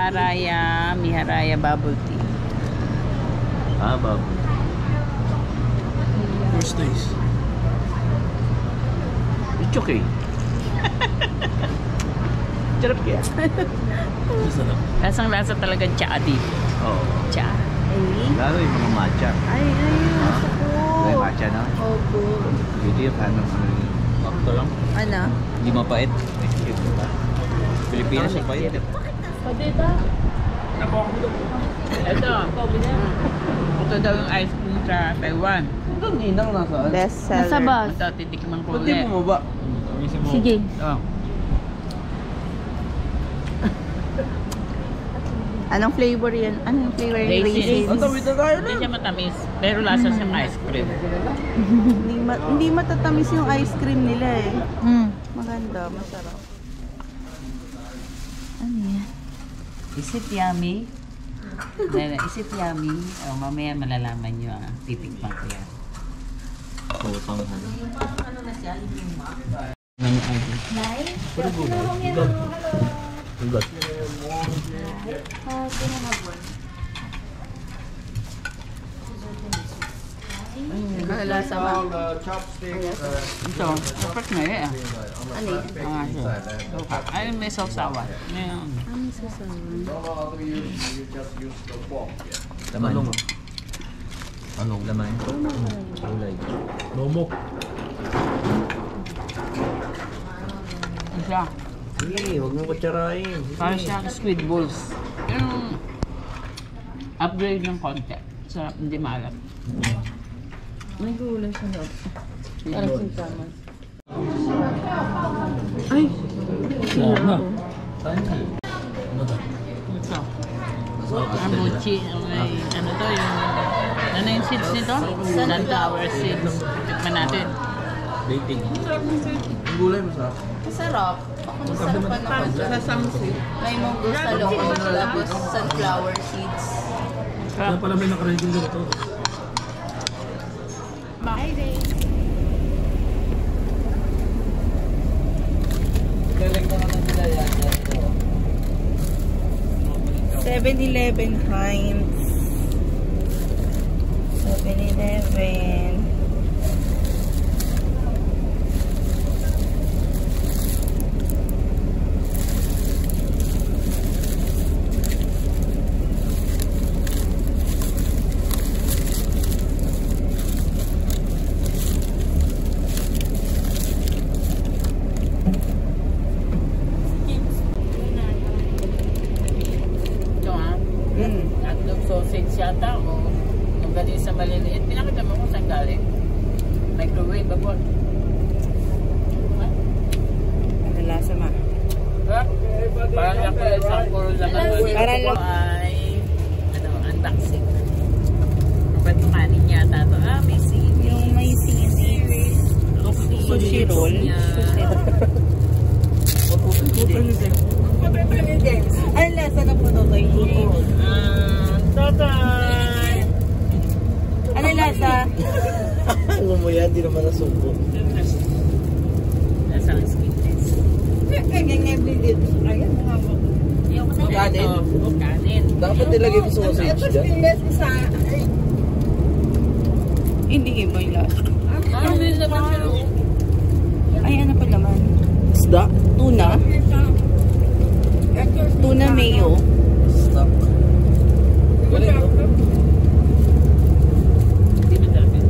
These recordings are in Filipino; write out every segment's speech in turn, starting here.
Miharaya bubble tea. Ah, bubble. First days. It's okay. Sarap kaya. Masarap. Lasang-lasa talaga tsaa dito. Oo. Tsaa. Lalo yung mga matcha. Ay, gusto ko. May matcha na? Opo. Ito yung ano yung Bakto lang. Ano? hindi mapait. Pilipinas yung pait. Padita. Ito daw yung ice cream sa Taiwan. Ito ninang nasaan? Best seller. Nasa bus. Ito, titikman ko Pwede ulit. mo ba? Sige. Ito. Anong flavor yan? Anong flavor yan? Raisins. Ang tawid na tayo Hindi na. siya matamis, pero lasa siyang ice cream. Hindi matatamis yung ice cream nila eh. Maganda, masarap. Ano yan? Is it yummy? Is it yummy? Oh, mamaya malalaman nyo ah. Titikman ko yan. Utang ano. Ano yung ID? Pero gulay. Ugat. Lasa ba? Ito, dapat na eh. Ano yan? Ayun, may sausawan. Ngayon. Ano sasawan? Laman. Anong laman? Gulay. Momok. Isa. Sige, huwag mong kutsarain. Parang siyang squid balls. Yung upgrade ng konti. Sarap, hindi maalat. May gulay sa loob. Parang sintaman. Ay! Sana. Ito. Amuchi. May, ano to yung... Ano yung seeds nito? Sunflower seeds. Tikman natin. Dating. Ang gulay masarap. Masarap. Baka masarap pa naman dyan. May munggo sa loob. Tapos sunflower seeds. Kaya pala may nakaready dito. Hi, Ray. Galing na naman nila yan. 7-Eleven Heinz. 7-Eleven. Ito ah. Hotdog sausage yata o yung galing sa maliliit. Pinakita mo kung saan galing. Microwave ba po? Ano lasa ma? Parang laki isang puro laman. Parang Ito ay ano, unboxing. Pwede kanin yata ito. Ah, may sili. Yung may sili. Sushi roll. Ano lasa na po ito kay Tatay! Ano lasa? Alam mo yan, di naman nasuko. Lasang sweetness. Kanin? Kanin. Dapat nilagay mo sausage dyan. Hindi iba yung lasa. Parang may laman siya. Ay, ano pa laman? Isda? Tuna? Tuna mayo. Stop. Galing no? Hindi masarap yun.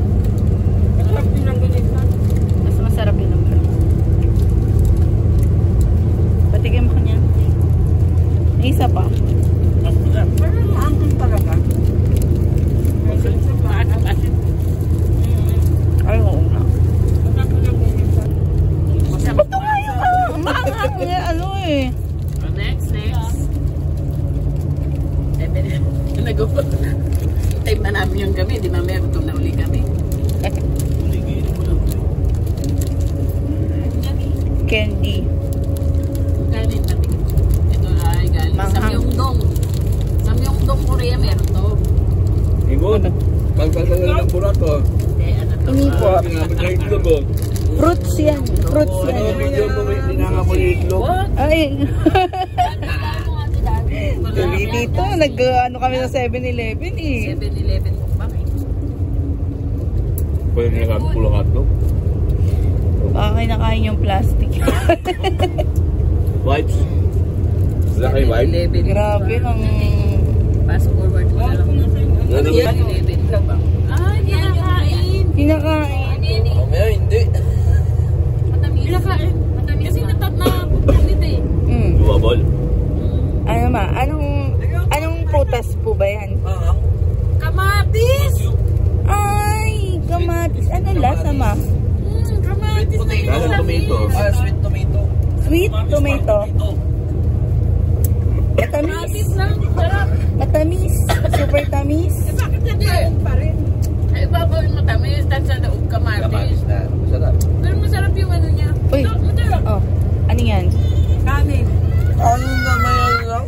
Masarap din ang ganito. Mas masarap yun ang fries. Patigyan mo niya. May isa pa. Mas masarap. Angkin talaga. Maasim-asim. Ay, oo nga. Masarap. Ito nga yung maanghang niya. Ano eh. Next. Nag-upot. Time na namin yung gabi. Di mamaya gutom na uli kami. Candy. Galing pati. Ito ay galing sa Myeongdong. Sa Myeongdong, Korea meron to. Ibon, pagpagpagal ng burato. Hindi, ano to? Hindi po. Pinamit na itlog oh. Fruits yan. Fruits Ano yan. video mo may dinangamoy itlog? What? Ay. Wala. Si Tito, nag-ano kami sa 7-Eleven eh. 7-Eleven mo ba? Pwede nga kami pulang hotdog. Baka kinakain yung plastic. Vibes. Wala kayo vibe? Grabe ang... Fast forward mo na lang. Ano yan? 7-Eleven lang ba? Ah, kinakain. Kinakain. Mamaya hindi. Matamis. Kinakain. Matamis. Kasi natat na pupunit eh. Lumabol. Ano ma? Anong prutas po ba yan? Kamatis! Ay, kamatis. Anong lasa ma? Kamatis na yun. Galang tomato. Sweet tomato. Sweet tomato. Matamis. Kamatis lang. Sarap. Matamis. Super tamis. Bakit nandiyan pa rin? Ay, babawin matamis. Tapos sa loob kamatis. Kamatis na. Masarap. Pero masarap yung ano niya. Uy. Masarap. Oh, ano yan? Kanin. Ano naman yan lang?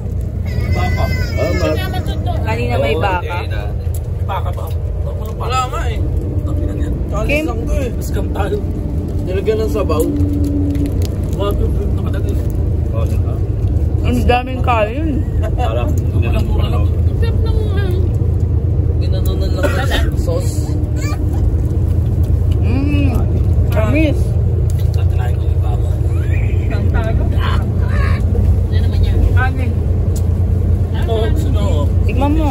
Baka. Kasama to. Kanina may baka. Baka ba? Wala nga eh. Kim? Kalis lang ko eh. Scam tayo. Nilagyan ng sabaw. Wag yung fruit na matagal. Ang daming kain. Parang nilang mura lang. Sarap ng Ginanunan lang ng sauce. Tamis. Tatanayin ko yung baka. ano naman yan? Kanin. Oo, sino? Tikman mo.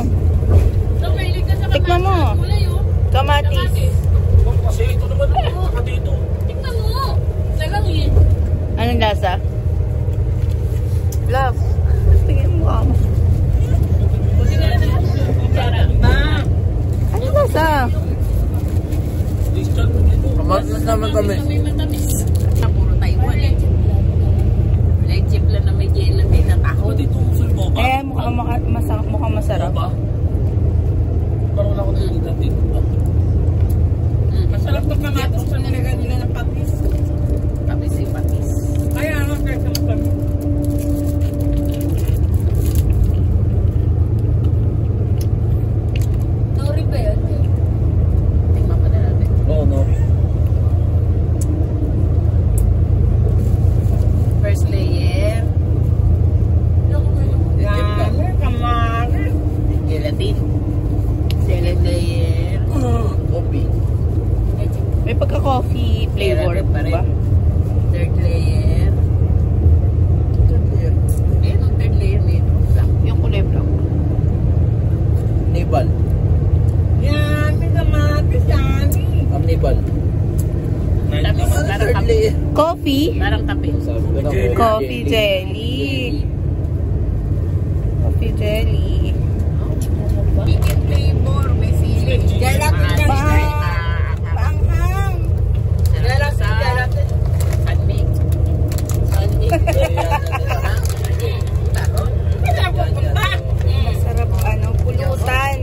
So, mahilig ka sa Tikman mo. Kulay oh. Kamatis. Kasi ito naman baka dito. Tingnan mo. Tagang yun. Anong lasa? Love. Tingin mo ako. Buti na lang. Sarap. Anong lasa? Kamatis naman kami. May matamis. Sa puro Taiwan eh. Like chip lang na may gel na may natako. Dito sa boba. Eh, mukhang masarap. Boba. Parang wala ko nilagyan natin. Masarap to kamatis sa nilagyan nila ng patis. Patis eh, patis. Kaya nga kaysa matamis. Nori ba yun? Tingnan pa na natin. Oo, no. First layer. Yan. Kamatis. Gelatin. Second layer. Coffee. May pagka-coffee flavor Meron pa rin. ba? Third layer. Ayan ang third layer nito. Black. Yung kulay black. Nibal. Yan, may kamatis yan. Ang nibal. Tamis, parang Third kape. layer. Coffee? Parang kape. Sabi ko na Coffee jelly. Coffee jelly. Chicken flavor, may sili. Gelatin na Panghang. Gelatin. Sunmig. Masarap pulutan.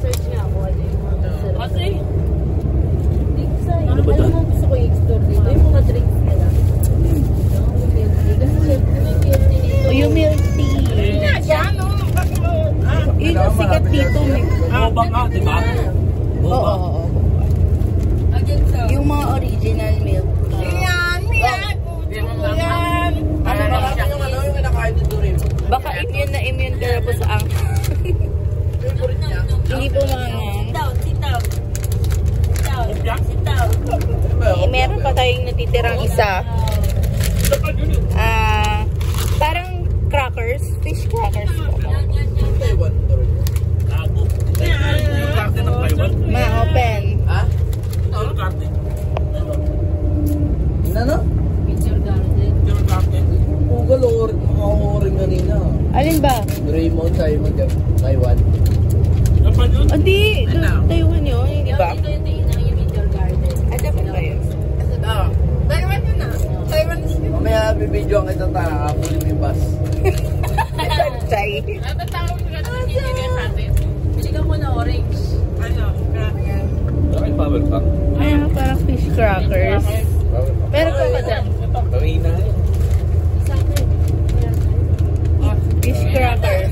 Search nga ako. Kasi, Ano ba ito? alam mo gusto ko i-explore dito. Yung mga drinks nila. O yung milk tea. Yun yung sikat dito. Boba nga, di ba? Oo. Yung mga original milk. Ano ba natin yung ano yung kinakain dito rin? Baka immune na immune ka na po sa ang. Hindi po mga meron pa tayong natitirang isa. Parang crackers. Fish crackers po. Taiwan. Gago. Yung karte ng Taiwan. Ma-open. Ha? Ano karte? Ano? Yung karte. Google or makakuring kanina. Alin ba? Raymond Simon Taiwan. Ano pa yun? Hindi. Taiwan yun. Hindi ba? Dapat ba yun? Mamaya bibidyo ang kita tayo. Kapulin mo yung bus. Chay. Biligan mo na orange. Wala kayong power bank. Ayan, parang fish crackers. Pero ito ka dyan. Gawin na. Fish crackers.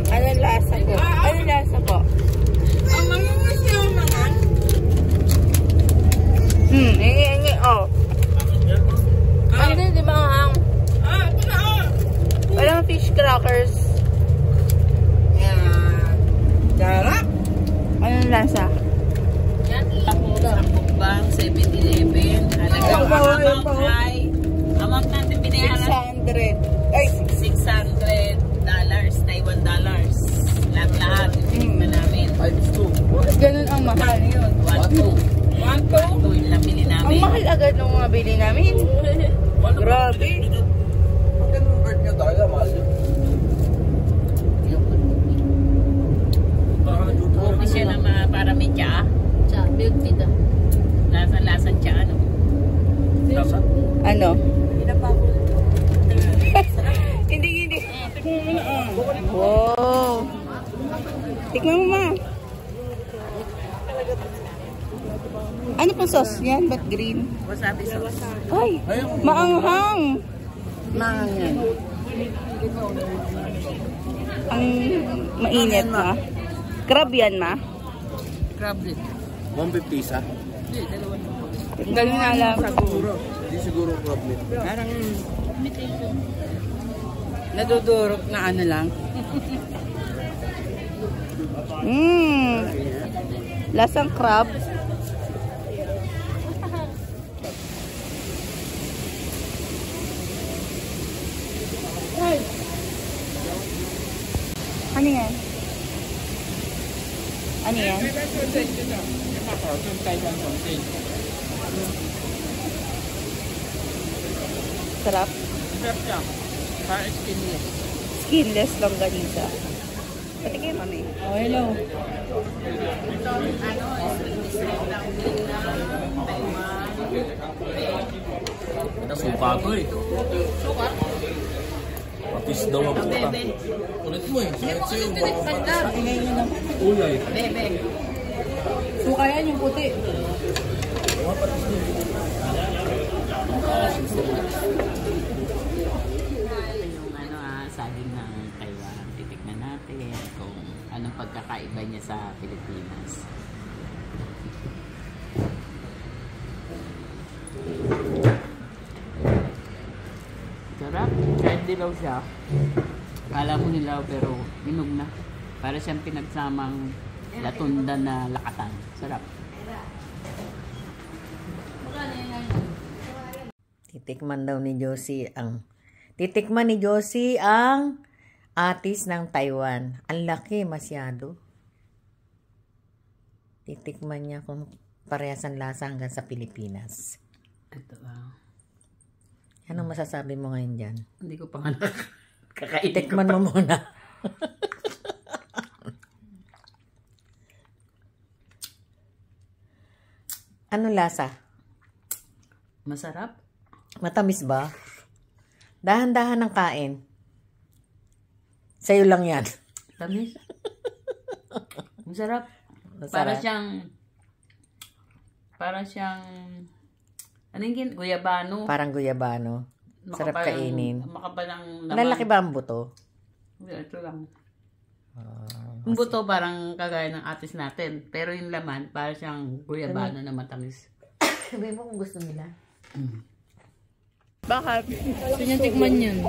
Anong lasa po? Anong lasa po? Ingi, oh. Ano, di ba ang... Parang fish crackers. $600, Taiwan dollars. Lahat-lahat. Tinikman namin. Times 2. Bakit ganun ang mahal? Yun, 1-2. 1-2 yung nabili namin. Ang mahal agad nung mga bili namin. Grabe. Pag convert nyo talaga, mahal yun. Okay siya na para may tsa. Tsa, milk tea daw. Lasa-lasa tsa, ano? Lasa? Ano? Hindi. Wow. Tikman mo, ma. Ano pong sauce yan? Ba't green? Wasabi sauce. Ay, maanghang. Mangang yan. Ang mainit, ma. Crab yan, ma. Crab din. 150 isa? Hindi, dalawa na. Galing na alam. Hindi siguro crab meat. Parang nadudurog na ano lang. Lasang crab. Ano yan? Ano yan? Sarap. Sarap siya. Para skinless. Skinless longganisa. Patikin kami. Oh, hello. Suka ko eh. Suka? Patis daw ang puta. Ulit mo eh. Sakit sa'yo. Ulay. Bebe. Suka yan yung puti. Yung saging ng Taiwan. Titikman natin kung anong pagkakaiba niya sa Pilipinas. Sarap. Kahit dilaw siya. Kala mo nilaw pero inog na. Para siyang pinagsamang latundan na lakatan. Sarap. Titikman ni Josie ang atis ng Taiwan. Ang laki masyado. Titikman niya kung parehas ang lasa hanggang sa Pilipinas. Ito Anong masasabi mo ngayon dyan? Hindi ko pa nga kakainin. Tikman mo muna. Anong lasa? Masarap. Matamis ba? Dahan-dahan ng kain. Sa'yo lang yan. Tamis. Masarap. Masarap. Para siyang ano yung guyabano. Parang guyabano. Sarap kainin. Makapalang laman. Lalaki ba ang buto? Ito lang. Yung buto parang kagaya ng atis natin. Pero yung laman, para siyang guyabano na matamis. Sabihin mo kung gusto nila. Bakit? Gusto niya tikman yun.